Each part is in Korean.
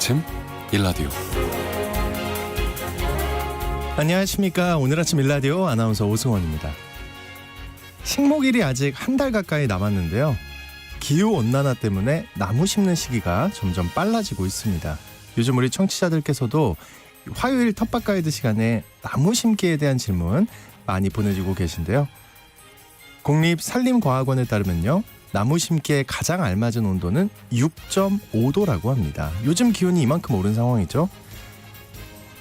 아침 일라디오. 안녕하십니까. 오늘 아침 일라디오 아나운서 오승원입니다. 식목일이 아직 한 달 가까이 남았는데요. 기후온난화 때문에 나무 심는 시기가 점점 빨라지고 있습니다. 요즘 우리 청취자들께서도 화요일 텃밭 가이드 시간에 나무 심기에 대한 질문 많이 보내주고 계신데요. 국립산림과학원에 따르면요, 나무 심기에 가장 알맞은 온도는 6.5도라고 합니다. 요즘 기온이 이만큼 오른 상황이죠.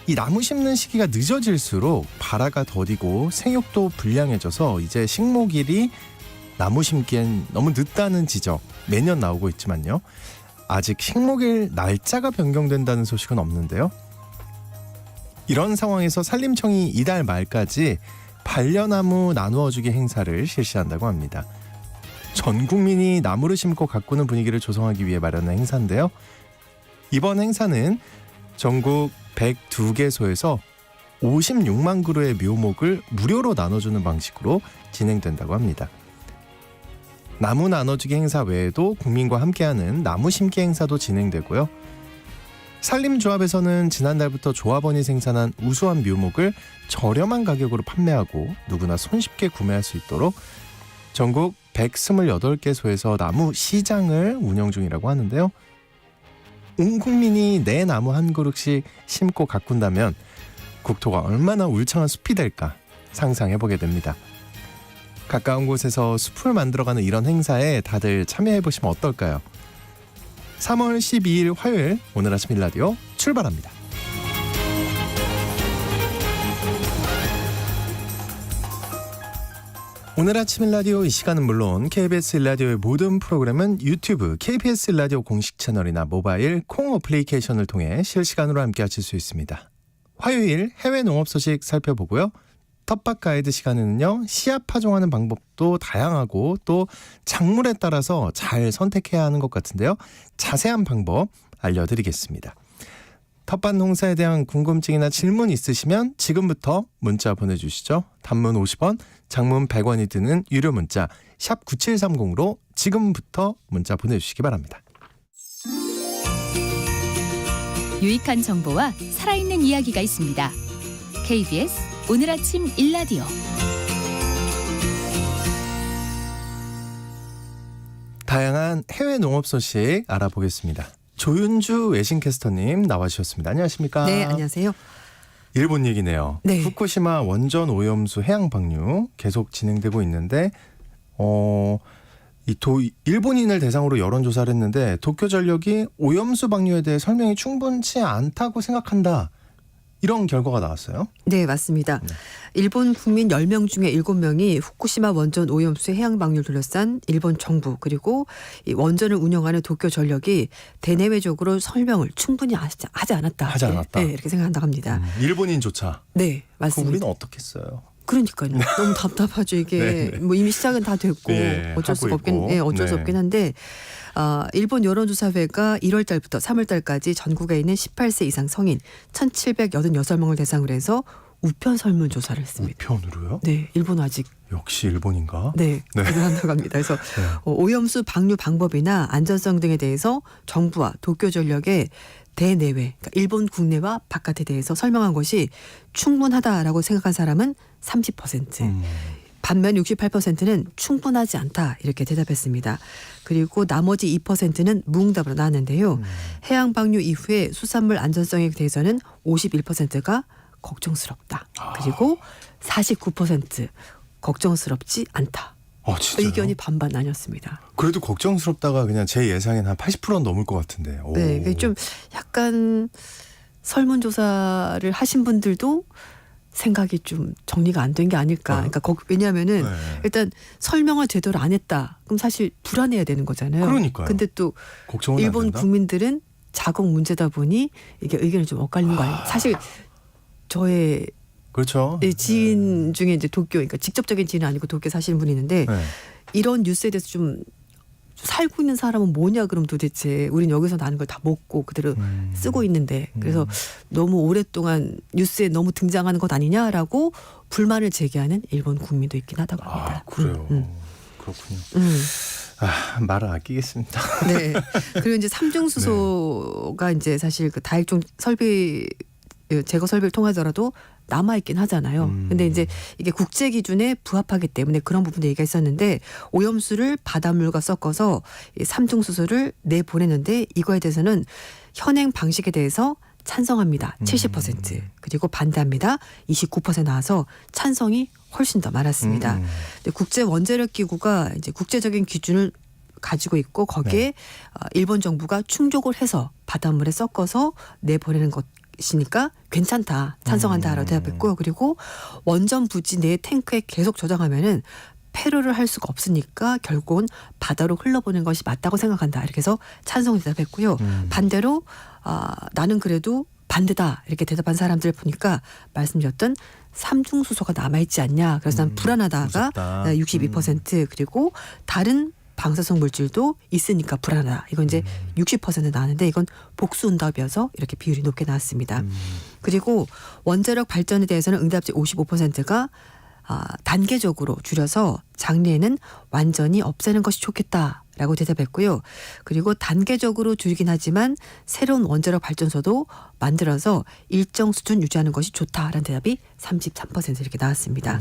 이 나무 심는 시기가 늦어질수록 발화가 더디고 생육도 불량해져서 이제 식목일이 나무 심기엔 너무 늦다는 지적 매년 나오고 있지만요. 아직 식목일 날짜가 변경된다는 소식은 없는데요. 이런 상황에서 산림청이 이달 말까지 반려나무 나누어주기 행사를 실시한다고 합니다. 전 국민이 나무를 심고 가꾸는 분위기를 조성하기 위해 마련한 행사인데요. 이번 행사는 전국 102개소에서 56만 그루의 묘목을 무료로 나눠주는 방식으로 진행된다고 합니다. 나무 나눠주기 행사 외에도 국민과 함께하는 나무 심기 행사도 진행되고요. 산림조합에서는 지난달부터 조합원이 생산한 우수한 묘목을 저렴한 가격으로 판매하고 누구나 손쉽게 구매할 수 있도록 전국 128개소에서 나무 시장을 운영 중이라고 하는데요. 온 국민이 내 나무 한 그루씩 심고 가꾼다면 국토가 얼마나 울창한 숲이 될까 상상해보게 됩니다. 가까운 곳에서 숲을 만들어가는 이런 행사에 다들 참여해보시면 어떨까요? 3월 12일 화요일 오늘 아침 일라디오 출발합니다. 오늘 아침 일라디오 이 시간은 물론 KBS 일라디오의 모든 프로그램은 유튜브 KBS 일라디오 공식 채널이나 모바일 콩 어플리케이션을 통해 실시간으로 함께 하실 수 있습니다. 화요일 해외 농업 소식 살펴보고요. 텃밭 가이드 시간에는요, 씨앗 파종하는 방법도 다양하고 또 작물에 따라서 잘 선택해야 하는 것 같은데요. 자세한 방법 알려드리겠습니다. 텃밭 농사에 대한 궁금증이나 질문 있으시면 지금부터 문자 보내주시죠. 단문 50원, 장문 100원이 드는 유료 문자 샵 9730으로 지금부터 문자 보내주시기 바랍니다. 유익한 정보와 살아있는 이야기가 있습니다. KBS 오늘 아침 일라디오. 다양한 해외 농업 소식 알아보겠습니다. 조윤주 외신캐스터님 나와주셨습니다. 안녕하십니까? 네, 안녕하세요. 일본 얘기네요. 네. 후쿠시마 원전 오염수 해양 방류 계속 진행되고 있는데 일본인을 대상으로 여론조사를 했는데 도쿄전력이 오염수 방류에 대해 설명이 충분치 않다고 생각한다. 이런 결과가 나왔어요. 네, 맞습니다. 일본 국민 10명 중에 7명이 후쿠시마 원전 오염수 해양 방류를 둘러싼 일본 정부 그리고 이 원전을 운영하는 도쿄전력이 대내외적으로 설명을 충분히 하지 않았다. 하지 않았다. 네, 이렇게 생각한다고 합니다. 일본인조차. 네, 맞습니다. 우리는 어떻겠어요? 그러니까요. 너무 답답하죠. 이게 네. 뭐 이미 시작은 다 됐고 네, 어쩔 수가 하고 있고. 어쩔 수 네. 없긴 한데 일본 여론조사회가 1월 달부터 3월 달까지 전국에 있는 18세 이상 성인 1,786명을 대상으로 해서 우편 설문 조사를 했습니다. 우편으로요? 네, 일본 아직 역시 일본인가? 네, 한다고 합니다. 그래서 오염수 방류 방법이나 안전성 등에 대해서 정부와 도쿄전력의 대내외, 그러니까 일본 국내와 바깥에 대해서 설명한 것이 충분하다라고 생각한 사람은 30%. 반면 68%는 충분하지 않다 이렇게 대답했습니다. 그리고 나머지 2%는 무응답으로 나왔는데요. 해양 방류 이후에 수산물 안전성에 대해서는 51%가 걱정스럽다. 그리고 49% 걱정스럽지 않다. 진짜요? 의견이 반반 나뉘었습니다. 그래도 걱정스럽다가 그냥 제 예상엔 한 80%는 넘을 것 같은데. 오. 네, 그게 좀 약간 설문조사를 하신 분들도 생각이 좀 정리가 안 된 게 아닐까. 그러니까 왜냐하면은 일단 설명을 제대로 안 했다. 그럼 사실 불안해야 되는 거잖아요. 그러니까요. 근데 또 걱정은 일본 안 된다? 국민들은 자국 문제다 보니 이게 의견이 좀 엇갈리는 거 아니에요. 사실 저의 그렇죠. 지인 중에 이제 도쿄, 그러니까 직접적인 지인은 아니고 도쿄 사시는 분이 있는데 이런 뉴스에 대해서 좀 살고 있는 사람은 뭐냐 그럼 도대체 우린 여기서 나는 걸 다 먹고 그대로 쓰고 있는데 그래서 너무 오랫동안 뉴스에 너무 등장하는 것 아니냐라고 불만을 제기하는 일본 국민도 있긴 하다고 합니다. 아, 그래요. 그렇군요. 말을 아끼겠습니다. 네. 그리고 이제 삼중수소가 이제 사실 그 다액종 설비 제거 설비를 통하더라도 남아 있긴 하잖아요. 근데 이제 이게 국제 기준에 부합하기 때문에 그런 부분도 얘기가 있었는데 오염수를 바닷물과 섞어서 이 삼중수소를 내보내는데 이거에 대해서는 현행 방식에 대해서 찬성합니다. 70% 그리고 반대합니다. 29% 나와서 찬성이 훨씬 더 많았습니다. 근데 국제 원자력 기구가 이제 국제적인 기준을 가지고 있고 거기에 일본 정부가 충족을 해서 바닷물에 섞어서 내보내는 것이니까 괜찮다. 찬성한다라고 대답했고요. 그리고 원전 부지 내 탱크에 계속 저장하면은 폐로를 할 수가 없으니까 결국은 바다로 흘러보는 것이 맞다고 생각한다. 이렇게 해서 찬성 대답했고요. 반대로 나는 그래도 반대다 이렇게 대답한 사람들 보니까 말씀드렸던 삼중수소가 남아있지 않냐. 그래서 난 불안하다가 무섭다. 62% 그리고 다른 방사성 물질도 있으니까 불안하다. 이건 이제 60% 나왔는데 이건 복수응답이어서 이렇게 비율이 높게 나왔습니다. 그리고 원자력 발전에 대해서는 응답지 55%가 단계적으로 줄여서 장래에는 완전히 없애는 것이 좋겠다라고 대답했고요. 그리고 단계적으로 줄이긴 하지만 새로운 원자력 발전소도 만들어서 일정 수준 유지하는 것이 좋다라는 대답이 33% 이렇게 나왔습니다.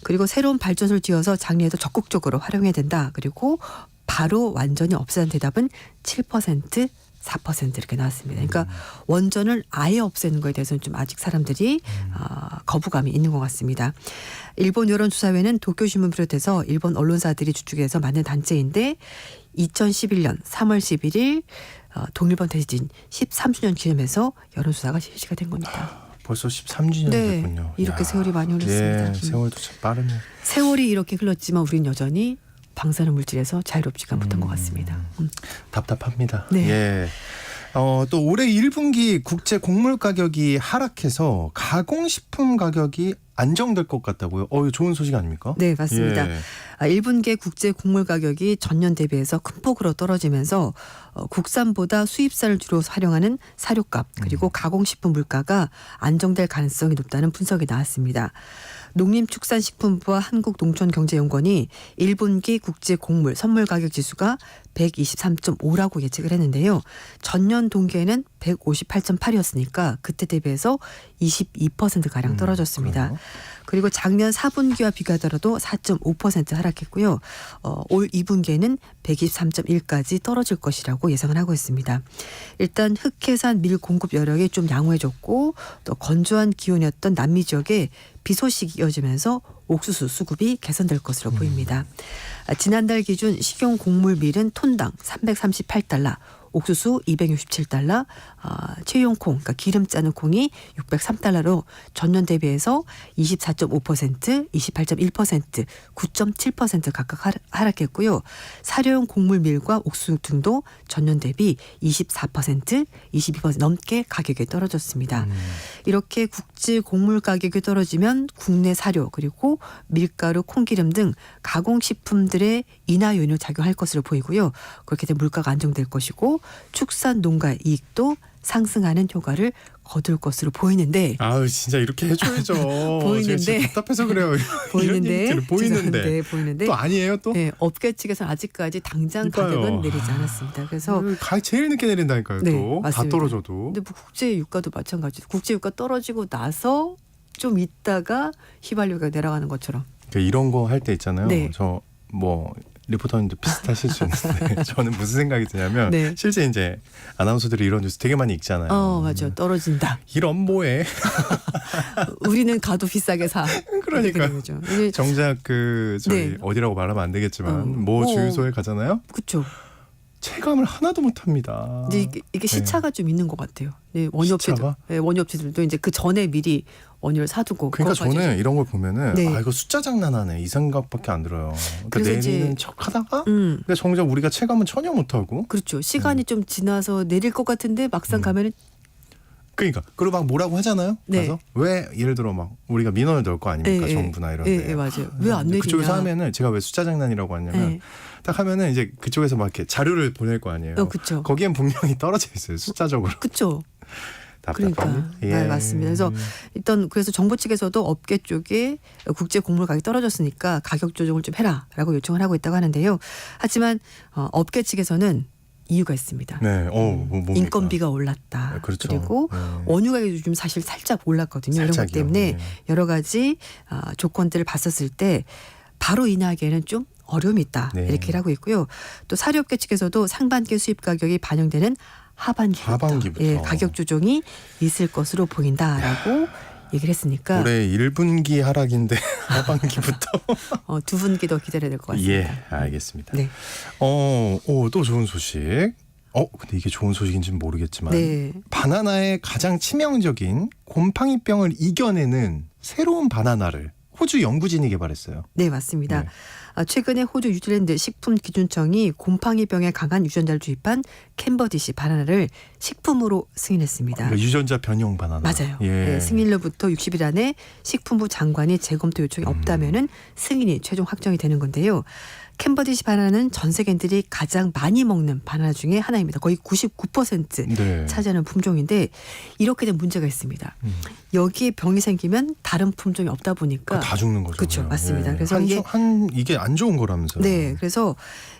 그리고 새로운 발전소를 지어서 장래에도 적극적으로 활용해야 된다. 그리고 바로 완전히 없애는 대답은 7%, 4% 이렇게 나왔습니다. 그러니까 원전을 아예 없애는 거에 대해서는 좀 아직 사람들이 거부감이 있는 것 같습니다. 일본 여론조사회는 도쿄신문 비롯해서 일본 언론사들이 주축해서 만든 단체인데 2011년 3월 11일 동일본 대지진 13주년 기념해서 여론조사가 실시가 된 겁니다. 벌써 13주년 네, 됐군요. 이렇게 세월이 많이 흘렀습니다. 예, 세월도 참 빠르네요. 세월이 이렇게 흘렀지만 우리는 여전히 방사능 물질에서 자유롭지가 못한 것 같습니다. 답답합니다. 네. 예. 또 올해 1분기 국제 곡물 가격이 하락해서 가공식품 가격이 안정될 것 같다고요. 이거 좋은 소식 아닙니까? 네, 맞습니다. 예. 1분기에 국제 곡물 가격이 전년 대비해서 큰 폭으로 떨어지면서 국산보다 수입산을 주로 활용하는 사료값 그리고 가공식품 물가가 안정될 가능성이 높다는 분석이 나왔습니다. 농림축산식품부와 한국농촌경제연구원이 1분기 국제 곡물 선물 가격 지수가 123.5라고 예측을 했는데요. 전년 동기에는 158.8이었으니까 그때 대비해서 22%가량 떨어졌습니다. 그래요? 그리고 작년 4분기와 비교하더라도 4.5% 하락했고요. 올 2분기에는 123.1까지 떨어질 것이라고 예상을 하고 있습니다. 일단 흑해산 밀 공급 여력이 좀 양호해졌고 또 건조한 기온이었던 남미 지역에 비 소식이 이어지면서 옥수수 수급이 개선될 것으로 보입니다. 지난달 기준 식용 곡물 밀은 톤당 338달러, 옥수수 267달러, 채용콩, 그러니까 기름 짜는 콩이 603달러로 전년 대비해서 24.5%, 28.1%, 9.7% 각각 하락했고요. 사료용 곡물밀과 옥수수 등도 전년 대비 24%, 22% 넘게 가격이 떨어졌습니다. 이렇게 국제 곡물 가격이 떨어지면 국내 사료 그리고 밀가루, 콩기름 등 가공식품들의 인하 요인을 작용할 것으로 보이고요. 그렇게 되면 물가가 안정될 것이고 축산 농가의 이익도 상승하는 효과를 거둘 것으로 보이는데 진짜 이렇게 해줘야죠. 보이는데. 제가 진짜 답답해서 그래요. 보이는데 이런 보이는데 죄송한데, 보이는데 또 아니에요 또? 네, 업계 측에서 아직까지 당장 그러니까요. 가격은 내리지 않았습니다. 그래서 제일 늦게 내린다니까요. 네, 또 다 맞습니다. 떨어져도. 근데 뭐 국제 유가도 마찬가지죠. 국제 유가 떨어지고 나서 좀 있다가 휘발유가 내려가는 것처럼. 그러니까 이런 거 할 때 있잖아요. 네. 저 뭐 리포터님도 비슷하실 수 있는데 저는 무슨 생각이 드냐면 네. 실제 이제 아나운서들이 이런 뉴스 되게 많이 읽잖아요. 맞아. 떨어진다. 이런 뭐에 우리는 가도 비싸게 사. 그러니까. 거죠. 이게 정작 저희 네. 어디라고 말하면 안 되겠지만 모 뭐. 주유소에 가잖아요. 그렇죠. 체감을 하나도 못합니다. 근데 이게 시차가 좀 있는 것 같아요. 네, 원유업체들, 시차가? 네, 원유업체들도 이제 그 전에 미리 원유를 사두고. 그러니까 그것까지 저는 이런 걸 보면은 네. 이거 숫자 장난하네 이 생각밖에 안 들어요. 그러니까 그래서 내리는 이제- 척하다가 근데 정작 우리가 체감은 전혀 못하고. 그렇죠. 시간이 좀 지나서 내릴 것 같은데 막상 가면은 그러니까 그리고 막 뭐라고 하잖아요. 네. 가서 왜 예를 들어 막 우리가 민원을 넣을 거 아닙니까 정부나 이런데. 예, 맞아요. 왜 안 내리냐. 그쪽에서 하면은 제가 왜 숫자 장난이라고 하냐면 네. 딱 하면은 이제 그쪽에서 막 이렇게 자료를 보낼 거 아니에요. 그렇죠. 거기엔 분명히 떨어져 있어요 숫자적으로. 그렇죠. 그러니까 답답합니다. 네, 맞습니다. 그래서 일단 그래서 정부 측에서도 업계 쪽에 국제 곡물 가격이 떨어졌으니까 가격 조정을 좀 해라라고 요청을 하고 있다고 하는데요. 하지만 업계 측에서는 이유가 있습니다. 네, 뭡니까? 인건비가 올랐다. 네, 그렇죠. 그리고 네. 원유 가격이 요즘 사실 살짝 올랐거든요. 이런 것 살짝이요. 때문에 네. 여러 가지 조건들을 봤었을 때 바로 인하하기에는 좀 어려움이 있다. 네. 이렇게 하고 있고요. 또 사료업계 측에서도 상반기 수입 가격이 반영되는 하반기부터. 예, 가격 조정이 있을 것으로 보인다라고 얘기를 했으니까 올해 1분기 하락인데 하반기부터. 두 분기 더 기다려야 될 것 같습니다. 예, 알겠습니다. 네. 또 좋은 소식. 근데 이게 좋은 소식인지는 모르겠지만 네. 바나나의 가장 치명적인 곰팡이병을 이겨내는 새로운 바나나를 호주 연구진이 개발했어요. 네, 맞습니다. 네. 최근에 호주 뉴질랜드 식품기준청이 곰팡이병에 강한 유전자를 주입한 캔버디시 바나나를 식품으로 승인했습니다. 그러니까 유전자 변형 바나나. 맞아요. 예. 네, 승인일로부터 60일 안에 식품부 장관이 재검토 요청이 없다면은 승인이 최종 확정이 되는 건데요. 캔버디시 바나나는 전 세계인들이 가장 많이 먹는 바나나 중에 하나입니다. 거의 99% 네. 차지하는 품종인데 이렇게 된 문제가 있습니다. 여기에 병이 생기면 다른 품종이 없다 보니까 다 죽는 거죠. 그렇죠. 그냥. 맞습니다. 예. 그래서 이게 안 좋은 거라면서요. 네, 그래서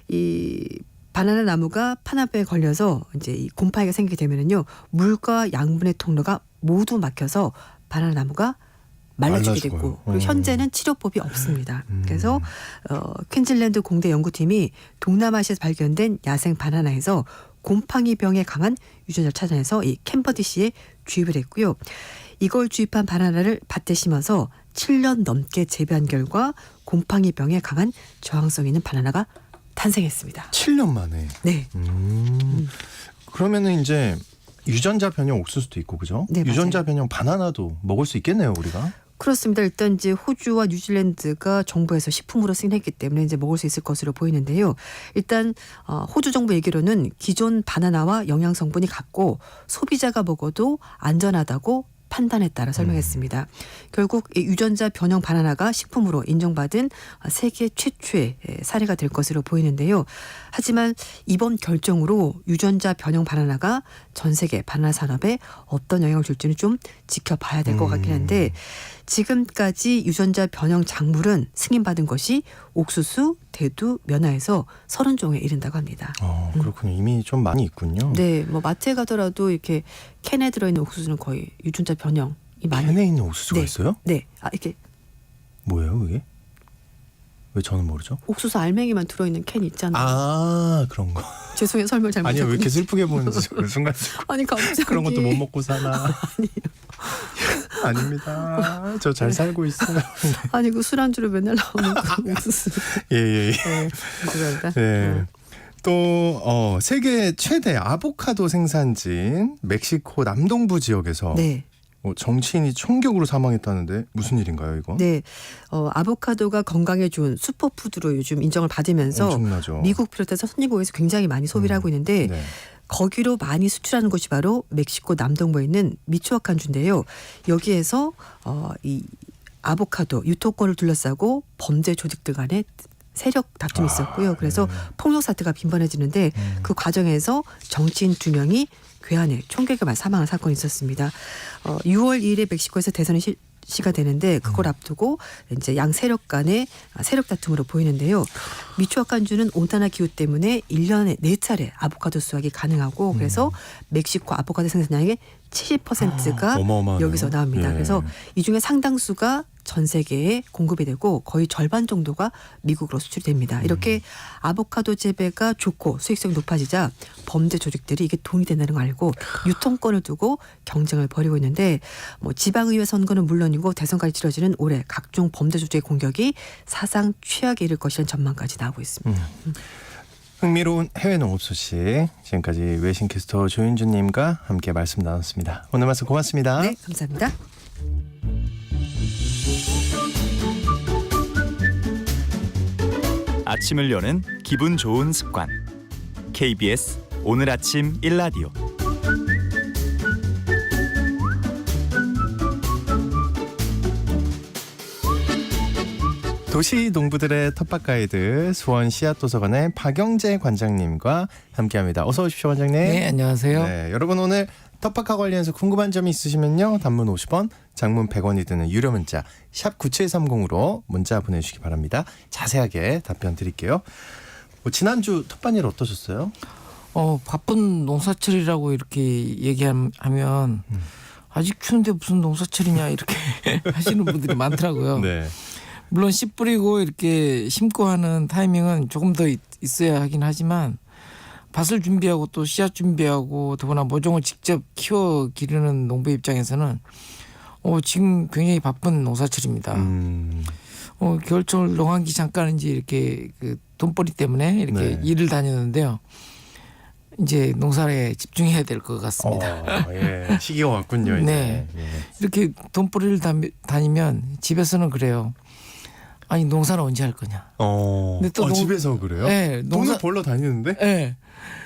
이 바나나 나무가 파나병에 걸려서 이제 이 곰팡이가 생기게 되면은요 물과 양분의 통로가 모두 막혀서 바나나 나무가 말라 죽게 죽어요. 됐고 그리고 현재는 치료법이 없습니다. 그래서 퀸즐랜드 공대 연구팀이 동남아시아에서 발견된 야생 바나나에서 곰팡이병에 강한 유전자를 찾아내서 이 캔버디시에 주입을 했고요. 이걸 주입한 바나나를 밭에 심어서 7년 넘게 재배한 결과 곰팡이병에 강한 저항성 있는 바나나가 탄생했습니다. 7년 만에. 네. 그러면은 이제 유전자 변형 옥수수도 있고 그죠? 네, 유전자 맞아요. 변형 바나나도 먹을 수 있겠네요, 우리가. 그렇습니다. 일단 이제 호주와 뉴질랜드가 정부에서 식품으로 승인했기 때문에 이제 먹을 수 있을 것으로 보이는데요. 일단 호주 정부 얘기로는 기존 바나나와 영양 성분이 같고 소비자가 먹어도 안전하다고 판단했다라 설명했습니다. 결국 이 유전자 변형 바나나가 식품으로 인정받은 세계 최초의 사례가 될 것으로 보이는데요. 하지만 이번 결정으로 유전자 변형 바나나가 전 세계 바나나 산업에 어떤 영향을 줄지는 좀 지켜봐야 될 것 같긴 한데 지금까지 유전자 변형 작물은 승인받은 것이 옥수수, 대두, 면화에서 30종에 이른다고 합니다. 그렇군요. 이미 좀 많이 있군요. 네, 뭐 마트에 가더라도 이렇게 캔에 들어있는 옥수수는 거의 유전자 변형이 많이. 캔에 있는 옥수수가 네. 있어요? 네, 이렇게 뭐예요, 그게? 왜 저는 모르죠? 옥수수 알맹이만 들어있는 캔 있잖아요. 그런 거. 죄송해요, 설명 잘못했어요. 아니요, 왜 이렇게 슬프게 보는지 순간 아니 갑자기 그런 것도 못 먹고 사나? 아닙니다. 저 잘 살고 있어요. 아니 그 술안주로 맨날 나오는 그 옥수수. 예. 네, 죄송합니다. 네. 또 세계 최대 아보카도 생산지인 멕시코 남동부 지역에서 네. 정치인이 총격으로 사망했다는데 무슨 일인가요, 이거? 네, 아보카도가 건강에 좋은 슈퍼푸드로 요즘 인정을 받으면서 엄청나죠. 미국 비롯해서 선진국에서 굉장히 많이 소비를 하고 있는데 네. 거기로 많이 수출하는 곳이 바로 멕시코 남동부에 있는 미초아칸주인데요. 여기에서 이 아보카도 유통권을 둘러싸고 범죄 조직들 간에 세력 다툼이 있었고요. 그래서 폭력 사태가 빈번해지는데 그 과정에서 정치인 2명이 괴한에 총격에 맞아 사망한 사건이 있었습니다. 6월 2일에 멕시코에서 대선이 실시가 되는데 그걸 앞두고 이제 양 세력 간의 세력 다툼으로 보이는데요. 미초아칸주는 온난화 기후 때문에 1년에 4차례 아보카도 수확이 가능하고 그래서 멕시코 아보카도 생산량의 70%가 어마어마하네요. 여기서 나옵니다. 예. 그래서 이 중에 상당수가 전 세계에 공급이 되고 거의 절반 정도가 미국으로 수출이 됩니다. 이렇게 아보카도 재배가 좋고 수익성이 높아지자 범죄 조직들이 이게 돈이 된다는 걸 알고 유통권을 두고 경쟁을 벌이고 있는데 뭐 지방의회 선거는 물론이고 대선까지 치러지는 올해 각종 범죄 조직의 공격이 사상 최악에 이를 것이라는 전망까지 나오고 있습니다. 흥미로운 해외 농업 소식 지금까지 외신캐스터 조윤주님과 함께 말씀 나눴습니다. 오늘 말씀 고맙습니다. 네, 감사합니다. 아침을 여는 기분 좋은 습관 KBS 오늘 아침 1라디오 도시 농부들의 텃밭 가이드 수원 씨앗도서관의 박영재 관장님과 함께합니다. 어서 오십시오, 관장님. 네, 안녕하세요. 네, 여러분 오늘 텃밭과 관련해서 궁금한 점이 있으시면요. 단문 50원, 장문 100원이 드는 유료 문자 샵 9730으로 문자 보내주시기 바랍니다. 자세하게 답변 드릴게요. 지난주 텃밭일 어떠셨어요? 바쁜 농사철이라고 이렇게 얘기하면 아직 추운데 무슨 농사철이냐 이렇게 하시는 분들이 많더라고요. 네. 물론 씨 뿌리고 이렇게 심고 하는 타이밍은 조금 더 있어야 하긴 하지만 밭을 준비하고 또 씨앗 준비하고 더구나 모종을 직접 키워 기르는 농부 입장에서는 지금 굉장히 바쁜 농사철입니다. 겨울철 농한기 잠깐 이제 이렇게 그 돈벌이 때문에 이렇게 네. 일을 다녔는데요. 이제 농사에 집중해야 될 것 같습니다. 예. 시기가 왔군요. 이제. 네. 예. 이렇게 돈벌이를 다니면 집에서는 그래요. 아니 농사는 언제 할 거냐. 근데 또 집에서 그래요? 네, 돈을 벌러 다니는데? 네.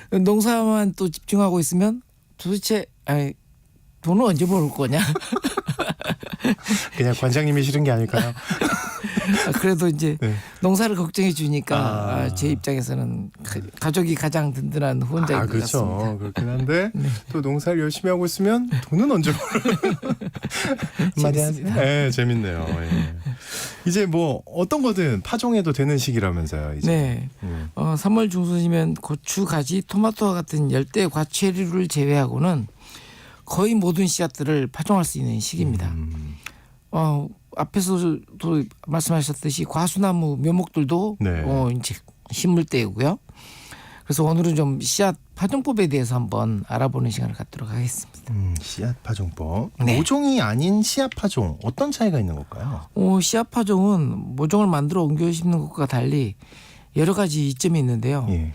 농사만 또 집중하고 있으면 도대체 돈을 언제 벌 거냐. 그냥 관장님이 싫은 게 아닐까요? 그래도 이제 네. 농사를 걱정해 주니까 제 입장에서는 가족이 가장 든든한 후원자인 것 그렇죠. 같습니다. 그렇긴 한데 네. 또 농사를 열심히 하고 있으면 돈은 언제 벌어요? 네, 재밌네요. 예. 이제 뭐 어떤 거든 파종해도 되는 시기라면서요. 이제. 네. 3월 중순이면 고추, 가지, 토마토와 같은 열대 과채류를 제외하고는 거의 모든 씨앗들을 파종할 수 있는 시기입니다. 앞에서도 말씀하셨듯이 과수나무 묘목들도 네. 이제 심을 때이고요. 그래서 오늘은 좀 씨앗 파종법에 대해서 한번 알아보는 시간을 갖도록 하겠습니다. 씨앗 파종법. 네. 모종이 아닌 씨앗 파종 어떤 차이가 있는 걸까요? 씨앗 파종은 모종을 만들어 옮겨 심는 것과 달리 여러 가지 이점이 있는데요. 예.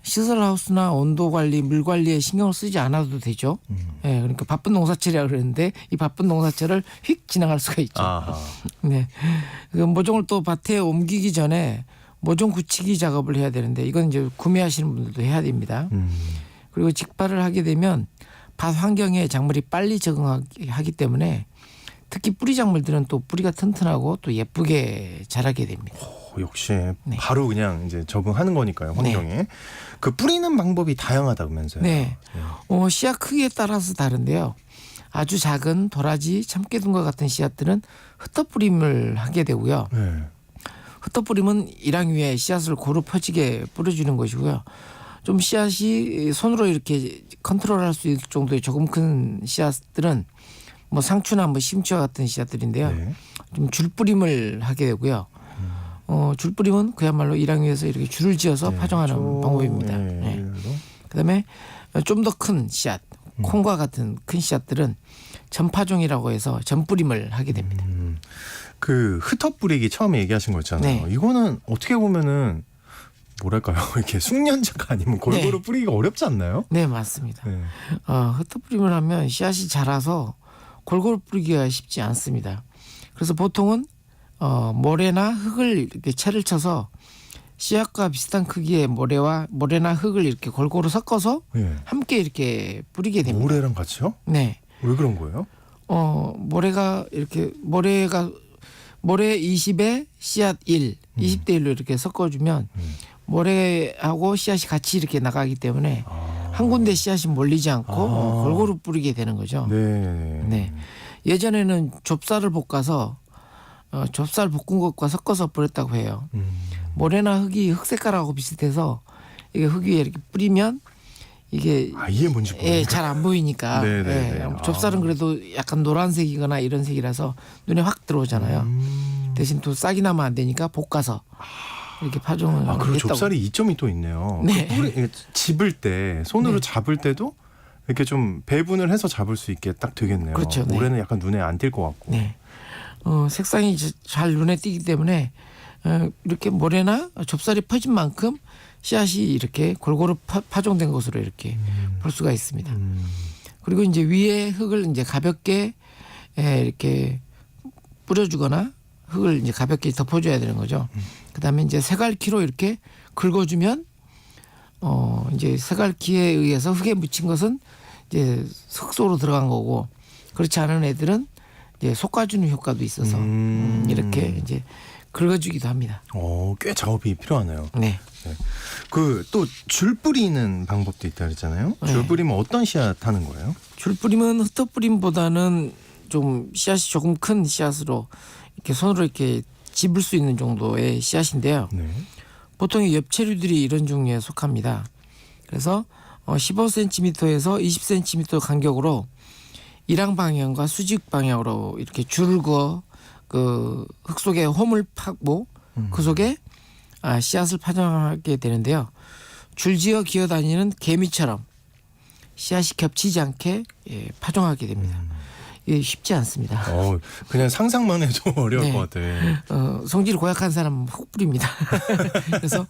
시설하우스나 온도 관리, 물 관리에 신경을 쓰지 않아도 되죠. 네, 그러니까 바쁜 농사철이라 그러는데 이 바쁜 농사철을 휙 지나갈 수가 있죠. 아하. 네, 그 모종을 또 밭에 옮기기 전에 모종 굳히기 작업을 해야 되는데 이건 이제 구매하시는 분들도 해야 됩니다. 그리고 직발을 하게 되면 밭 환경에 작물이 빨리 적응하기 때문에 특히 뿌리 작물들은 또 뿌리가 튼튼하고 또 예쁘게 자라게 됩니다. 역시 네. 바로 그냥 이제 적응하는 거니까요, 환경에. 그 뿌리는 방법이 다양하다면서요. 네. 씨앗 크기에 따라서 다른데요. 아주 작은 도라지, 참깨등과 같은 씨앗들은 흩어뿌림을 하게 되고요. 네. 흩어뿌림은 일항 위에 씨앗을 고루 퍼지게 뿌려주는 것이고요. 좀 씨앗이 손으로 이렇게 컨트롤할 수 있을 정도의 조금 큰 씨앗들은 뭐 상추나 뭐 심추와 같은 씨앗들인데요. 네. 좀 줄뿌림을 하게 되고요. 줄뿌림은 그야말로 일항 위에서 이렇게 줄을 지어서 파종하는 방법입니다. 네. 그다음에 좀 더 큰 씨앗, 콩과 같은 큰 씨앗들은 전파종이라고 해서 전뿌림을 하게 됩니다. 그 흩어뿌리기 처음에 얘기하신 거 있잖아요. 네. 이거는 어떻게 보면은 뭐랄까요? 이렇게 숙련자가 아니면 골고루 네. 뿌리기가 어렵지 않나요? 네, 맞습니다. 네. 흩어뿌림을 하면 씨앗이 자라서 골고루 뿌리기가 쉽지 않습니다. 그래서 보통은 모래나 흙을 이렇게 채를 쳐서 씨앗과 비슷한 크기의 모래나 흙을 이렇게 골고루 섞어서 네. 함께 이렇게 뿌리게 됩니다. 모래랑 같이요? 네. 왜 그런 거예요? 모래가 모래 20에 씨앗 1, 20대 1로 이렇게 섞어주면 모래하고 씨앗이 같이 이렇게 나가기 때문에 한 군데 씨앗이 몰리지 않고 골고루 뿌리게 되는 거죠. 네. 네. 예전에는 좁쌀을 볶아서 좁쌀 볶은 것과 섞어서 뿌렸다고 해요. 모래나 흙이 흙 색깔하고 비슷해서 이게 흙 위에 이렇게 뿌리면 이게 이게 뭔지 모르겠어요. 잘 안 보이니까. 네네네. 예, 좁쌀은 그래도 약간 노란색이거나 이런 색이라서 눈에 확 들어오잖아요. 대신 또 싹이 나면 안 되니까 볶아서 이렇게 파종을 그리고 했다고. 좁쌀이 이점이 또 있네요. 네. 그 집을 때 손으로 네. 잡을 때도 이렇게 좀 배분을 해서 잡을 수 있게 딱 되겠네요. 그렇죠. 네. 모래는 약간 눈에 안 띌 것 같고. 네. 색상이 잘 눈에 띄기 때문에 이렇게 모래나 좁쌀이 퍼진 만큼 씨앗이 이렇게 골고루 파종된 것으로 이렇게 볼 수가 있습니다. 그리고 이제 위에 흙을 이제 가볍게 이렇게 뿌려주거나 흙을 이제 가볍게 덮어줘야 되는 거죠. 그다음에 이제 세갈키로 이렇게 긁어주면 이제 세갈키에 의해서 흙에 묻힌 것은 이제 흙 속으로 들어간 거고 그렇지 않은 애들은 이제 솎아주는 효과도 있어서 이렇게 이제 긁어주기도 합니다. 꽤 작업이 필요하네요. 네. 그 또 줄 뿌리는 방법도 있다 그랬잖아요. 네. 줄 뿌리면 어떤 씨앗 하는 거예요? 줄 뿌림은 흩어 뿌림보다는 좀 씨앗이 조금 큰 씨앗으로 이렇게 손으로 이렇게 집을 수 있는 정도의 씨앗인데요. 네. 보통 이 엽채류들이 이런 종류에 속합니다. 그래서 15cm에서 20cm 간격으로 일항 방향과 수직 방향으로 이렇게 줄을 그어 그 흙 속에 홈을 파고 그 속에 씨앗을 파종하게 되는데요. 줄지어 기어다니는 개미처럼 씨앗이 겹치지 않게 파종하게 됩니다. 이게 쉽지 않습니다. 그냥 상상만 해도 어려울 네. 것 같아. 성질이 고약한 사람은 훅 뿌립니다. 그래서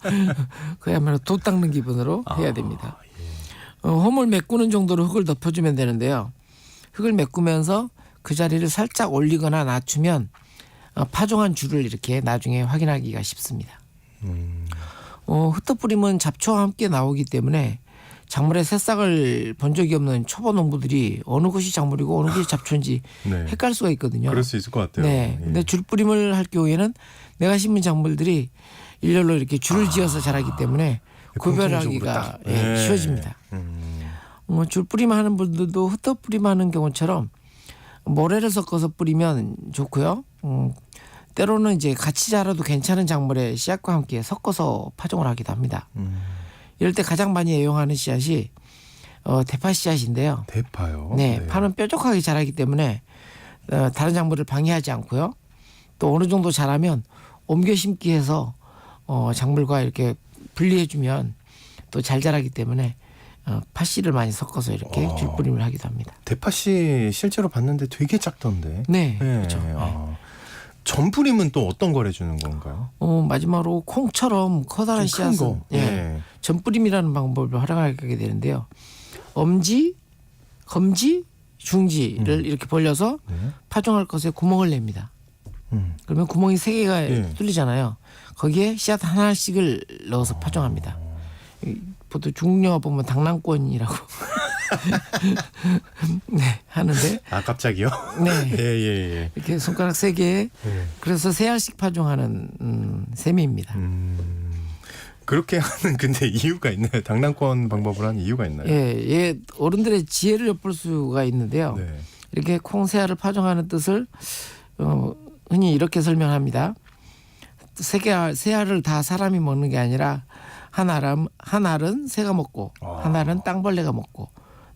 그야말로 돛 닦는 기분으로 해야 됩니다. 홈을 메꾸는 정도로 흙을 덮어주면 되는데요. 흙을 메꾸면서 그 자리를 살짝 올리거나 낮추면 파종한 줄을 이렇게 나중에 확인하기가 쉽습니다. 흩어 뿌림은 잡초와 함께 나오기 때문에 작물의 새싹을 본 적이 없는 초보 농부들이 어느 것이 작물이고 어느 것이 잡초인지 네. 헷갈릴 수가 있거든요. 그럴 수 있을 것 같아요. 네. 근데 줄 뿌림을 할 경우에는 내가 심은 작물들이 일렬로 이렇게 줄을 지어서 자라기 때문에 구별하기가 네. 쉬워집니다. 줄 뿌림 하는 분들도 흩어 뿌림 하는 경우처럼 모래를 섞어서 뿌리면 좋고요. 때로는 이제 같이 자라도 괜찮은 작물의 씨앗과 함께 섞어서 파종을 하기도 합니다. 이럴 때 가장 많이 애용하는 씨앗이 대파 씨앗인데요. 대파요. 네, 파는 뾰족하게 자라기 때문에 다른 작물을 방해하지 않고요. 또 어느 정도 자라면 옮겨 심기 해서 작물과 이렇게 분리해주면 또 잘 자라기 때문에 팥씨를 많이 섞어서 이렇게 줄 뿌림을 하기도 합니다. 대파씨 실제로 봤는데 되게 작던데. 네, 그렇죠. 전 뿌림은 또 어떤 걸 해주는 건가요? 마지막으로 콩처럼 커다란 좀 큰 씨앗은 거. 네. 전뿌림이라는 방법을 활용하게 되는데요. 엄지, 검지, 중지를 이렇게 벌려서 네. 파종할 것에 구멍을 냅니다. 그러면 구멍이 3개가 뚫리잖아요. 거기에 씨앗 하나씩을 넣어서 파종합니다. 보통 중국 영화 보면 당랑권이라고 네, 하는데 갑자기요? 네. 예. 이렇게 손가락 3개에 그래서 3알씩 파종하는 셈입니다. 그렇게 하는 근데 이유가 있나요? 당랑권 방법을 하는 이유가 있나요? 예, 어른들의 지혜를 엿볼 수가 있는데요. 네. 이렇게 콩 3알을 파종하는 뜻을 흔히 이렇게 설명합니다. 3알을 다 사람이 먹는 게 아니라 한 알은 새가 먹고 한 알은 땅벌레가 먹고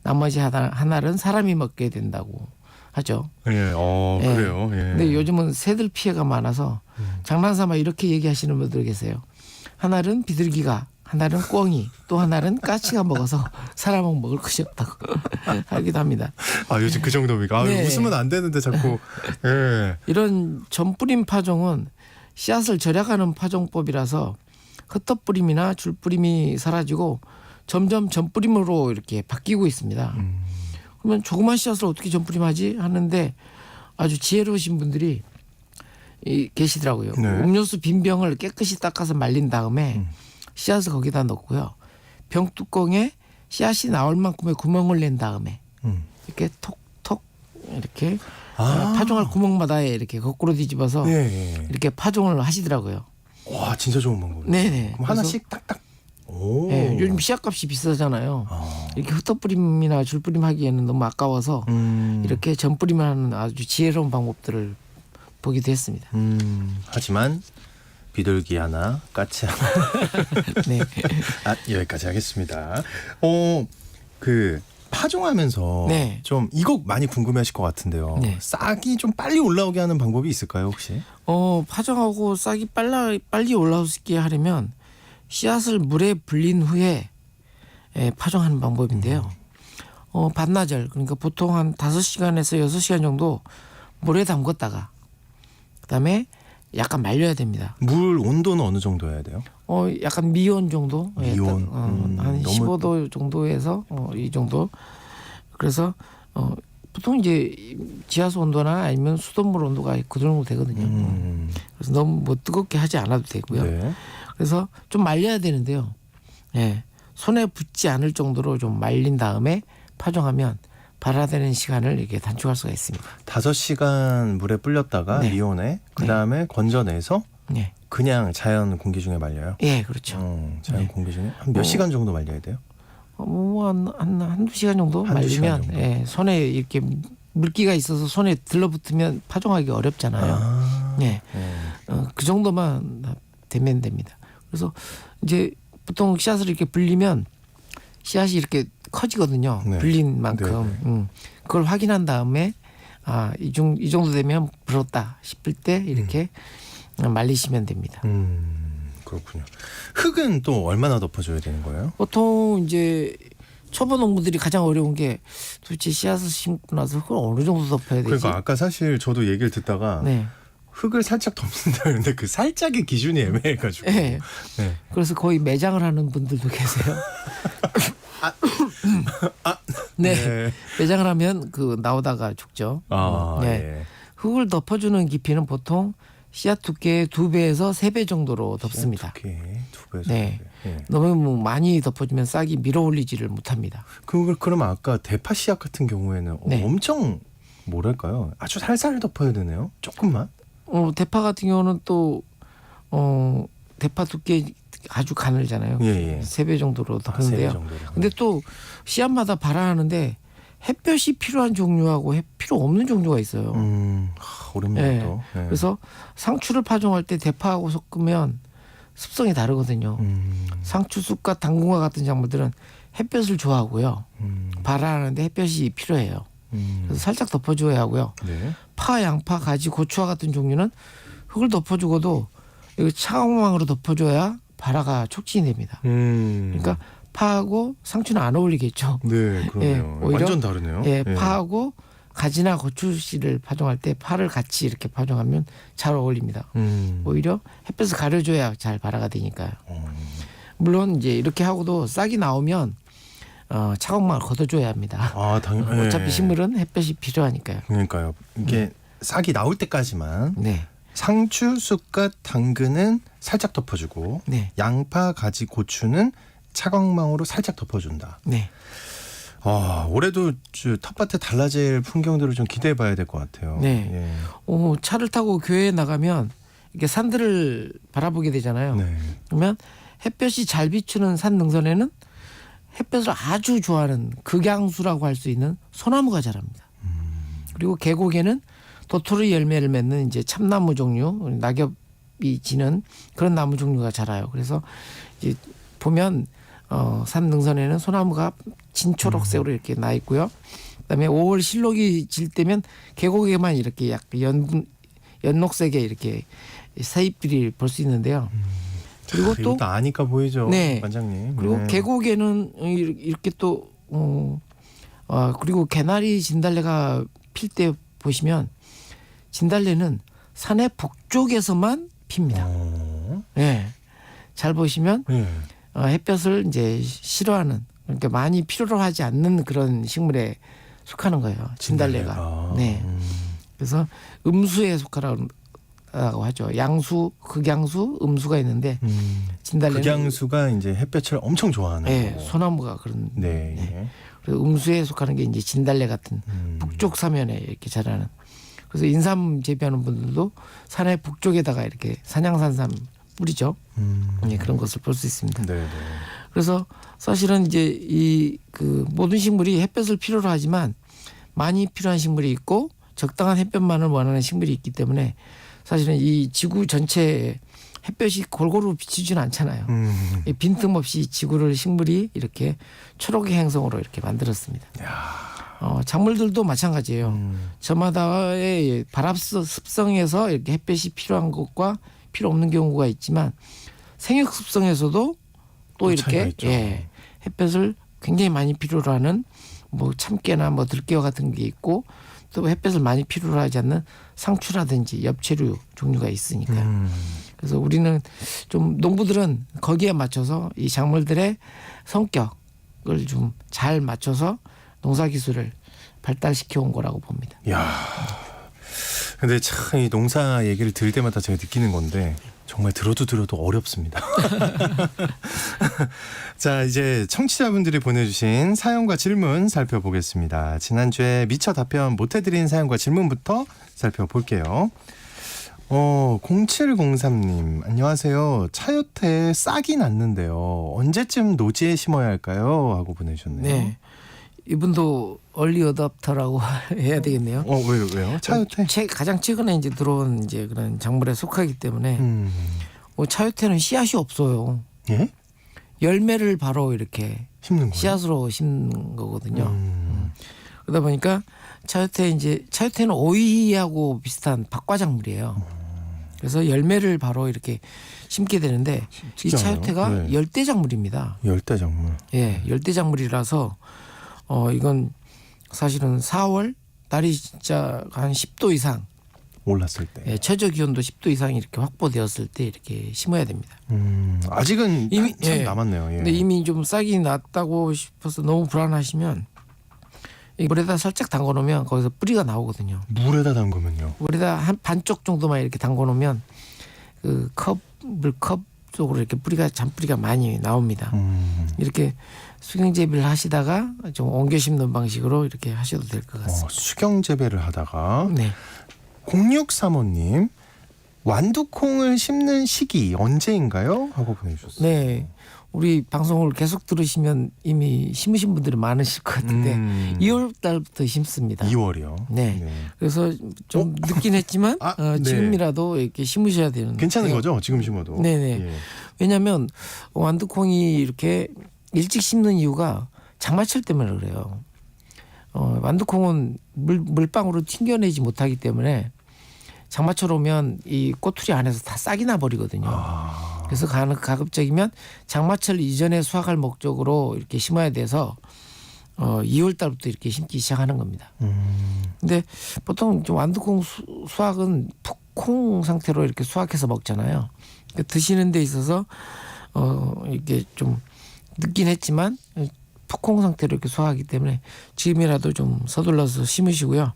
나머지 한 알은 사람이 먹게 된다고 하죠. 예, 그래요. 예. 근데 요즘은 새들 피해가 많아서 장난삼아 이렇게 얘기하시는 분들 계세요. 한 알은 비둘기가, 한 알은 꿩이, 또 한 알은 까치가 먹어서 사람은 먹을 것이 없다고 하기도 합니다. 요즘 그 정도입니까? 네. 웃으면 안 되는데 자꾸. 예. 이런 전뿌림 파종은 씨앗을 절약하는 파종법이라서 흩어뿌림이나 줄뿌림이 사라지고 점점 전뿌림으로 이렇게 바뀌고 있습니다. 그러면 조그만 씨앗을 어떻게 전뿌림하지 하는데 아주 지혜로우신 분들이 계시더라고요. 네. 음료수 빈 병을 깨끗이 닦아서 말린 다음에 씨앗을 거기다 넣고요. 병 뚜껑에 씨앗이 나올 만큼의 구멍을 낸 다음에 이렇게 톡톡 이렇게 파종할 구멍마다 이렇게 거꾸로 뒤집어서 예. 이렇게 파종을 하시더라고요. 와, 진짜 좋은 방법이에요. 네네. 그럼 하나씩 딱딱. 오. 네, 요즘 씨앗값이 비싸잖아요. 이렇게 흩어뿌림이나 줄뿌림 하기에는 너무 아까워서 이렇게 전뿌림을 하는 아주 지혜로운 방법들을 보기도 했습니다. 하지만 비둘기 하나, 까치 하나. 네. 여기까지 하겠습니다. 그 파종하면서 네. 좀 이거 많이 궁금해하실 것 같은데요. 네. 싹이 좀 빨리 올라오게 하는 방법이 있을까요, 혹시? 파종하고 싹이 빨리 올라올 수 있게 하려면 씨앗을 물에 불린 후에 파종하는 방법인데요. 반나절 그러니까 보통 한 5시간에서 6시간 정도 물에 담궜다가 그다음에 약간 말려야 됩니다. 물 온도는 어느 정도 해야 돼요? 약간 미온 정도. 미온. 한 너무 15도 정도에서 이 정도. 그래서 보통 이제 지하수 온도나 아니면 수돗물 온도가 그 정도 되거든요. 그래서 너무 뭐 뜨겁게 하지 않아도 되고요. 네. 그래서 좀 말려야 되는데요. 예. 손에 붙지 않을 정도로 좀 말린 다음에 파종하면 발화되는 시간을 이렇게 단축할 수가 있습니다. 5시간 물에 불렸다가 네. 미온에 그다음에 건져내서 네. 그냥 자연 공기 중에 말려요? 예, 그렇죠. 자연 네. 공기 중에 한 몇 시간 정도 말려야 돼요? 한두 시간 정도 한두 시간 말리면 정도. 예, 손에 이렇게 물기가 있어서 손에 들러붙으면 파종하기 어렵잖아요. 예. 그 정도만 되면 됩니다. 그래서 이제 보통 씨앗을 이렇게 불리면 씨앗이 이렇게 커지거든요. 네. 불린 만큼. 그걸 확인한 다음에 이 정도 되면 불었다 싶을 때 이렇게 말리시면 됩니다. 그렇군요. 흙은 또 얼마나 덮어줘야 되는 거예요? 보통 이제 초보 농부들이 가장 어려운 게 도대체 씨앗을 심고 나서 흙을 어느 정도 덮어야 되지? 그러니까 아까 사실 저도 얘기를 듣다가 네. 흙을 살짝 덮는다 그러는데 그 살짝의 기준이 애매해가지고. 네. 네. 그래서 거의 매장을 하는 분들도 계세요. 네. 매장을 하면 그 나오다가 죽죠. 네. 예. 흙을 덮어주는 깊이는 보통 씨앗 두께의 2배에서 3배 정도로 덮습니다. 두 배에서 네. 두 배. 예. 너무 많이 덮어주면 싹이 밀어 올리지를 못합니다. 그러면 아까 대파 씨앗 같은 경우에는 네. 엄청 뭐랄까요? 아주 살살 덮어야 되네요. 조금만. 대파 같은 경우는 또 대파 두께 아주 가늘잖아요. 예, 예. 3배 정도로 세 배 덮는데요. 정도로. 근데 또 씨앗마다 발화하는데 햇볕이 필요한 종류하고 필요 없는 종류가 있어요. 오랜만에 네. 또. 예. 그래서 상추를 파종할 때 대파하고 섞으면 습성이 다르거든요. 상추, 쑥과 당근과 같은 작물들은 햇볕을 좋아하고요. 발화하는데 햇볕이 필요해요. 그래서 살짝 덮어줘야 하고요. 네. 파, 양파, 가지, 고추와 같은 종류는 흙을 덮어주고도 이거 차광망으로 덮어줘야 발화가 촉진이 됩니다. 그러니까 파하고 상추는 안 어울리겠죠. 네, 그러네요. 예, 오히려 완전 다르네요. 예, 파하고 가지나 고추 씨를 파종할 때 파를 같이 이렇게 파종하면 잘 어울립니다. 오히려 햇볕을 가려줘야 잘 발화가 되니까요. 물론 이제 이렇게 하고도 싹이 나오면 차광망을 걷어줘야 합니다. 당연히. 어차피 식물은 햇볕이 필요하니까요. 그러니까요. 이게 싹이 나올 때까지만 네, 상추, 쑥갓, 당근은 살짝 덮어주고 네, 양파, 가지, 고추는 차광망으로 살짝 덮어준다. 네. 올해도 텃밭에 달라질 풍경들을 좀 기대해봐야 될 것 같아요. 네. 예. 차를 타고 교회에 나가면 이렇게 산들을 바라보게 되잖아요. 네. 그러면 햇볕이 잘 비추는 산 능선에는 햇볕을 아주 좋아하는 극양수라고 할 수 있는 소나무가 자랍니다. 그리고 계곡에는 도토리 열매를 맺는 이제 참나무 종류, 낙엽이 지는 그런 나무 종류가 자라요. 그래서 이제 보면 산 능선에는 소나무가 진초록색으로 이렇게 나 있고요. 그다음에 5월 실록이 질 때면 계곡에만 이렇게 약간 연녹색의 이렇게 새잎들이 볼 수 있는데요. 그리고 또 이것도 아니까 보이죠, 네. 원장님. 그리고 네. 계곡에는 이렇게 또 그리고 개나리 진달래가 필 때 보시면 진달래는 산의 북쪽에서만 핍니다. 네. 잘 보시면 네. 햇볕을 이제 싫어하는 그러니까 많이 필요로 하지 않는 그런 식물에 속하는 거예요. 진달래가. 네. 그래서 음수에 속하라고 하죠. 양수, 극양수, 음수가 있는데 진달래는 극양수가 이제 햇볕을 엄청 좋아하는 네, 거고. 소나무가 그런. 네. 네. 그래서 음수에 속하는 게 이제 진달래 같은 북쪽 사면에 이렇게 자라는. 그래서 인삼 재배하는 분들도 산의 북쪽에다가 이렇게 산양산삼 뿌리죠. 네, 그런 것을 볼 수 있습니다. 네. 그래서 사실은 이제 이 그 모든 식물이 햇볕을 필요로 하지만 많이 필요한 식물이 있고 적당한 햇볕만을 원하는 식물이 있기 때문에 사실은 이 지구 전체에 햇볕이 골고루 비치지는 않잖아요. 빈틈없이 지구를 식물이 이렇게 초록의 행성으로 이렇게 만들었습니다. 작물들도 마찬가지예요. 저마다의 발합 습성에서 이렇게 햇볕이 필요한 것과 필요 없는 경우가 있지만 생육 습성에서도 또 이렇게 햇볕을 굉장히 많이 필요로 하는 뭐 참깨나 뭐 들깨와 같은 게 있고 또 햇볕을 많이 필요로 하지 않는 상추라든지 엽채류 종류가 있으니까요. 그래서 우리는 좀 농부들은 거기에 맞춰서 이 작물들의 성격을 좀 잘 맞춰서 농사 기술을 발달시켜 온 거라고 봅니다. 야. 근데 참 이 농사 얘기를 들을 때마다 제가 느끼는 건데 정말 들어도 어렵습니다. 자, 이제 청취자분들이 보내주신 사연과 질문 살펴보겠습니다. 지난주에 미처 답변 못해드린 사연과 질문부터 살펴볼게요. 0703님 안녕하세요. 차요태 싹이 났는데요. 언제쯤 노지에 심어야 할까요? 하고 보내주셨네요. 네. 이분도 얼리 어답터라고 해야 되겠네요. 왜요? 차요태? 가장 최근에 이제 들어온 이제 그런 작물에 속하기 때문에 차요태는 씨앗이 없어요. 예? 열매를 바로 이렇게 심는 거예요? 씨앗으로 심는 거거든요. 그러다 보니까 차요태는 오이하고 비슷한 박과작물이에요. 그래서 열매를 바로 이렇게 심게 되는데 이 신기하네요. 차요태가 네. 열대작물입니다. 열대작물. 예, 열대작물이라서 이건 사실은 4월 날이 진짜 한 10도 이상 올랐을 때. 예, 최저 기온도 10도 이상이 이렇게 확보되었을 때 이렇게 심어야 됩니다. 아직은 이미 참 예. 남았네요. 예. 근데 이미 좀 싹이 났다고 싶어서 너무 불안하시면 이 물에다 살짝 담궈 놓으면 거기서 뿌리가 나오거든요. 물에다 담그면요. 물에다 한 반쪽 정도만 이렇게 담궈 놓으면 그 물컵 쪽으로 이렇게 잔뿌리가 많이 나옵니다. 이렇게 수경 재배를 하시다가 좀 옮겨 심는 방식으로 이렇게 하셔도 될 것 같습니다. 수경 재배를 하다가 네. 0635님 완두콩을 심는 시기 언제인가요? 하고 보내주셨어요. 네. 우리 방송을 계속 들으시면 이미 심으신 분들이 많으실 것 같은데 2월 달부터 심습니다. 2월이요. 네. 그래서 좀 늦긴 했지만 네. 지금이라도 이렇게 심으셔야 되는. 괜찮은 거죠? 지금 심어도. 네네. 예. 왜냐하면 완두콩이 이렇게 일찍 심는 이유가 장마철 때문에 그래요. 완두콩은 물방울로 튕겨내지 못하기 때문에 장마철 오면 이 꼬투리 안에서 다 싹이 나 버리거든요. 그래서 가급적이면 장마철 이전에 수확할 목적으로 이렇게 심어야 돼서 2월 달부터 이렇게 심기 시작하는 겁니다. 근데 보통 좀 완두콩 수확은 푹콩 상태로 이렇게 수확해서 먹잖아요. 그러니까 드시는 데 있어서 이게 좀 늦긴 했지만 푹콩 상태로 이렇게 수확하기 때문에 지금이라도 좀 서둘러서 심으시고요.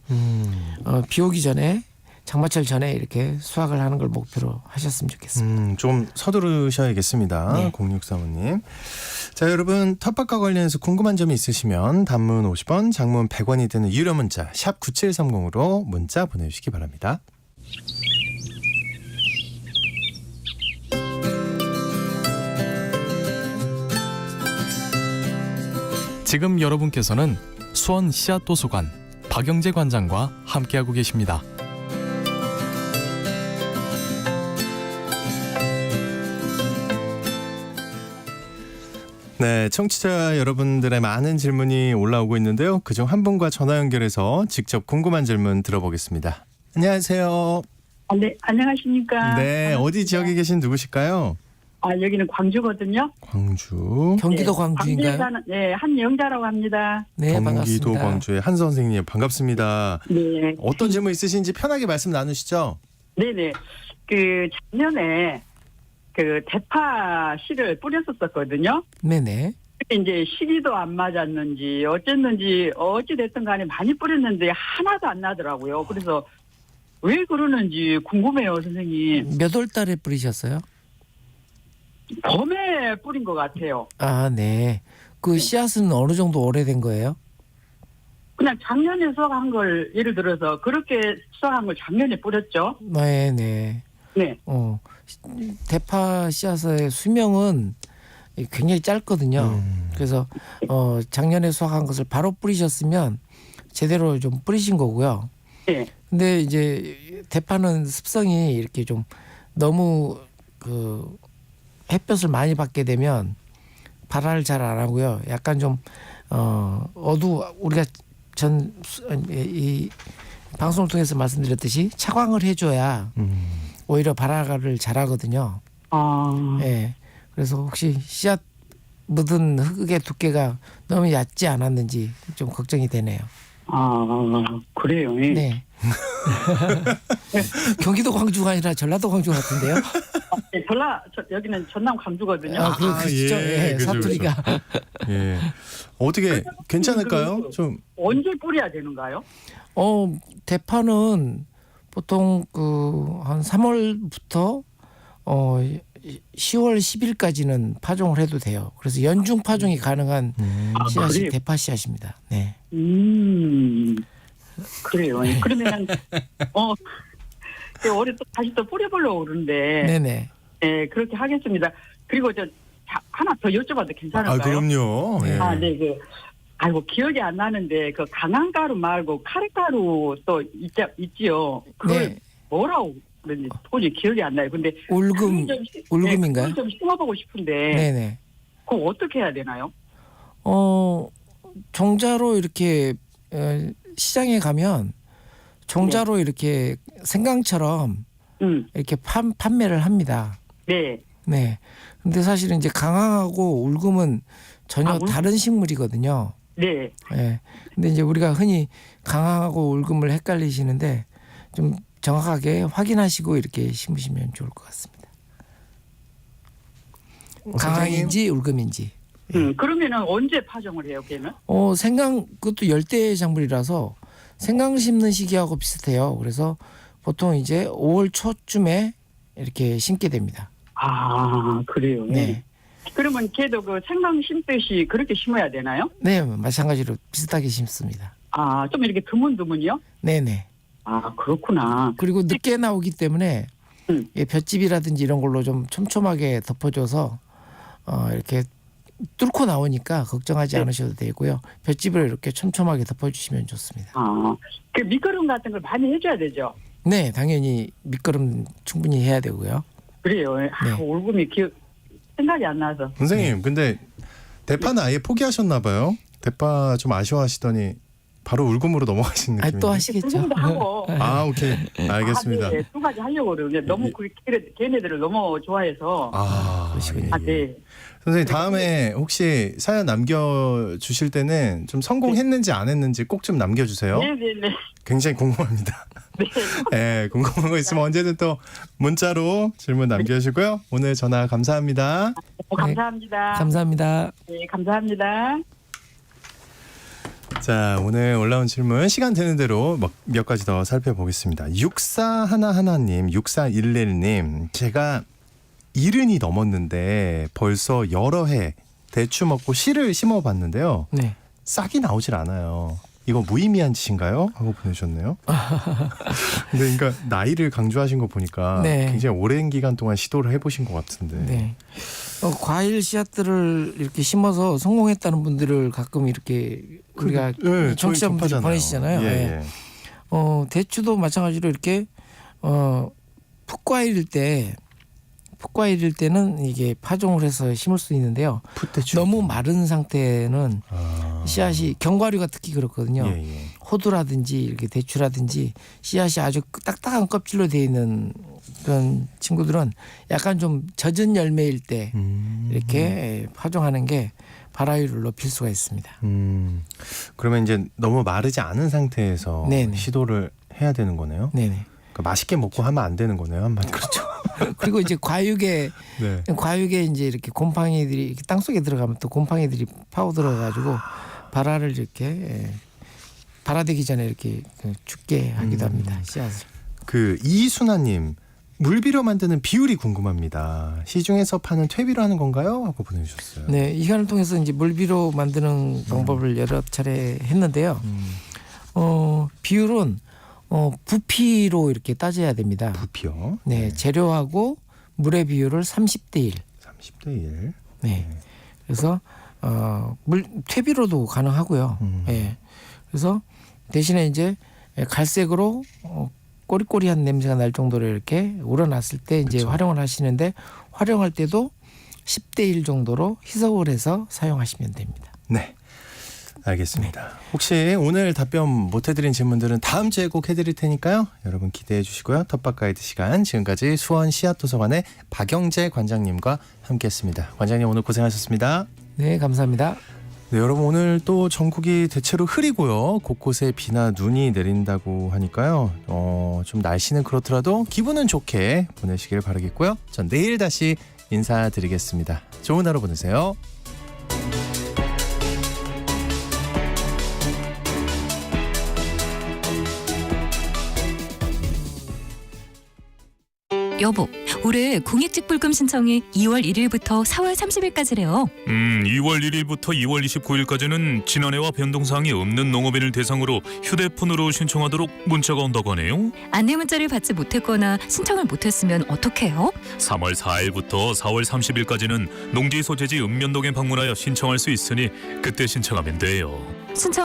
비 오기 전에 장마철 전에 이렇게 수확을 하는 걸 목표로 하셨으면 좋겠습니다. 좀 서두르셔야겠습니다. 네. 0635님. 자, 여러분 텃밭과 관련해서 궁금한 점이 있으시면 단문 50원, 장문 100원이 되는 유료 문자 샵 9730으로 문자 보내주시기 바랍니다. 지금 여러분께서는 수원 씨앗도서관 박영재 관장과 함께하고 계십니다. 네, 청취자 여러분들의 많은 질문이 올라오고 있는데요. 그중 한 분과 전화 연결해서 직접 궁금한 질문 들어보겠습니다. 안녕하세요. 네, 안녕하십니까. 네, 어디 지역에 계신 누구실까요? 여기는 광주거든요. 광주. 경기도 네, 광주인가요? 광주에 사는, 네, 한영자라고 합니다. 네, 경기도 반갑습니다. 광주의 한 선생님 반갑습니다. 네. 어떤 질문 있으신지 편하게 말씀 나누시죠. 네네. 작년에 대파 씨를 뿌렸었거든요. 네네. 근데 이제 시기도 안 맞았는지 어쨌는지 어찌됐든 간에 많이 뿌렸는데 하나도 안 나더라고요. 그래서 왜 그러는지 궁금해요, 선생님. 몇 월 달에 뿌리셨어요? 봄에 뿌린 것 같아요. 아, 네. 그 씨앗은 어느 정도 오래된 거예요? 그냥 작년에 수확한 걸 예를 들어서 그렇게 수확한 걸 작년에 뿌렸죠. 네, 네. 네. 대파 씨앗의 수명은 굉장히 짧거든요. 그래서 작년에 수확한 것을 바로 뿌리셨으면 제대로 좀 뿌리신 거고요. 네. 근데 이제 대파는 습성이 이렇게 좀 너무 햇볕을 많이 받게 되면 발화를 잘 안 하고요. 약간 좀 우리가 이 방송을 통해서 말씀드렸듯이 차광을 해줘야 오히려 발화를 잘하거든요. 예. 그래서 혹시 씨앗 묻은 흙의 두께가 너무 얕지 않았는지 좀 걱정이 되네요. 그래요. 네. 경기도 광주가 아니라 전라도 광주 같은데요. 여기는 전남 광주거든요. 그렇죠. 예, 그죠, 사투리가. 예. 어떻게 괜찮을까요? 좀 언제 뿌려야 되는가요? 대파는 보통 한 3월부터 10월 10일까지는 파종을 해도 돼요. 그래서 연중 파종이 가능한 씨앗이 그래요? 대파 씨앗입니다. 네. 그래요. 그러면 때 올해 또 다시 또 뿌려보려고 그러는데 네네. 네, 그렇게 하겠습니다. 그리고 하나 더 여쭤봐도 괜찮을까요? 아, 그럼요. 네. 아, 네, 아이고 기억이 안 나는데 그 강황가루 말고 카레가루 또 있지요. 그걸 네. 뭐라고 그런지 도저히 기억이 안 나요. 근데 울금 울금인가요? 좀 심어보고 싶은데 네네. 그거 어떻게 해야 되나요? 종자로 이렇게 시장에 가면 종자로 이렇게 생강처럼 이렇게 판매를 합니다. 네. 네. 근데 사실은 이제 강황하고 울금은 전혀 다른 식물이거든요. 네. 네. 근데 이제 우리가 흔히 강황하고 울금을 헷갈리시는데 좀 정확하게 확인하시고 이렇게 심으시면 좋을 것 같습니다. 강황인지 울금인지. 그러면은 언제 파종을 해요, 걔는? 생강 그것도 열대 작물이라서 생강 심는 시기하고 비슷해요. 그래서 보통 이제 5월 초쯤에 이렇게 심게 됩니다. 아, 그래요. 네. 그러면 걔도 그 생강 심듯이 그렇게 심어야 되나요? 네, 마찬가지로 비슷하게 심습니다. 아, 좀 이렇게 드문드문요? 네네. 아, 그렇구나. 그리고 늦게 나오기 때문에 볏짚이라든지 이런 걸로 좀 촘촘하게 덮어줘서 이렇게 뚫고 나오니까 걱정하지 않으셔도 되고요. 볏짚을 이렇게 촘촘하게 덮어주시면 좋습니다. 아, 그 밑거름 같은 걸 많이 해줘야 되죠? 네, 당연히 밑거름 충분히 해야 되고요. 그래요. 아, 올금이 생각이 안 나서. 선생님, 근데 대파는 아예 포기하셨나 봐요. 대파 좀 아쉬워하시더니 바로 울금으로 넘어가신 느낌인데. 또 하시겠죠. 도 하고. 아, 오케이. 알겠습니다. 아, 네. 두 가지 하려고 그러는데 너무 걔네들을 너무 좋아해서. 그러시군요. 아, 네. 선생님, 다음에 혹시 사연 남겨주실 때는 좀 성공했는지 안 했는지 꼭 좀 남겨주세요. 네네네. 굉장히 궁금합니다. 네. 네, 궁금한 거 있으면 언제든 또 문자로 질문 남겨주시고요. 오늘 전화 감사합니다. 감사합니다. 감사합니다. 네, 감사합니다. 자, 오늘 올라온 질문 시간 되는 대로 몇 가지 더 살펴보겠습니다. 6411님, 6411님, 제가 70이 넘었는데 벌써 여러 해 대추 먹고 씨를 심어봤는데요. 네. 싹이 나오질 않아요. 이거 무의미한 짓인가요? 하고 보내주셨네요. 근데 그러니까 나이를 강조하신 거 보니까 네. 굉장히 오랜 기간 동안 시도를 해보신 것 같은데. 네. 과일 씨앗들을 이렇게 심어서 성공했다는 분들을 가끔 이렇게 우리가 네, 청취자분들이 보내시잖아요. 예, 네. 예. 대추도 마찬가지로 이렇게 풋과일일 때는 이게 파종을 해서 심을 수 있는데요. 풋대추. 너무 마른 상태는 씨앗이 견과류가 특히 그렇거든요. 예, 예. 호두라든지 이렇게 대추라든지 씨앗이 아주 딱딱한 껍질로 되어 있는 그런 친구들은 약간 좀 젖은 열매일 때 이렇게 파종하는 게 발화율을 높일 수가 있습니다. 그러면 이제 너무 마르지 않은 상태에서 네네. 시도를 해야 되는 거네요. 네네. 그러니까 맛있게 먹고 하면 안 되는 거네요. 한마디로. 그렇죠. 그리고 이제 과육에 네. 이제 이렇게 곰팡이들이 이렇게 땅 속에 들어가면 또 곰팡이들이 파고 들어가지고 발화를 이렇게 발화되기 전에 이렇게 죽게 하기도 합니다. 씨앗을. 그 이순아님, 물비료 만드는 비율이 궁금합니다. 시중에서 파는 퇴비로 하는 건가요? 하고 보내주셨어요. 네, 이 시간을 통해서 이제 물비료 만드는 방법을 여러 차례 했는데요. 비율은 부피로 이렇게 따져야 됩니다. 부피요? 네, 재료하고 물의 비율을 30대 1. 30대 1. 네. 그래서 퇴비로도 가능하고요. 네. 그래서 대신에 이제 갈색으로 꼬리꼬리한 냄새가 날 정도로 이렇게 우러났을 때 이제 그쵸. 활용을 하시는데 활용할 때도 10대 1 정도로 희석을 해서 사용하시면 됩니다. 네. 알겠습니다. 혹시 오늘 답변 못 해드린 질문들은 다음 주에 꼭 해드릴 테니까요. 여러분 기대해 주시고요. 텃밭 가이드 시간 지금까지 수원 씨앗도서관의 박영재 관장님과 함께했습니다. 관장님 오늘 고생하셨습니다. 네, 감사합니다. 네, 여러분 오늘 또 전국이 대체로 흐리고요. 곳곳에 비나 눈이 내린다고 하니까요. 좀 날씨는 그렇더라도 기분은 좋게 보내시길 바라겠고요. 전 내일 다시 인사드리겠습니다. 좋은 하루 보내세요. 여보, 올해 공익직불금 신청이 2월 1일부터 4월 30일까지래요. 2월 1일부터 2월 29일까지는 지난해와 변동사항이 없는 농업인을 대상으로 휴대폰으로 신청하도록 문자가 온다고 하네요. 안내 문자를 받지 못했거나 신청을 못했으면 어떡해요? 3월 4일부터 4월 30일까지는 농지 소재지 읍면동에 방문하여 신청할 수 있으니 그때 신청하면 돼요. 신청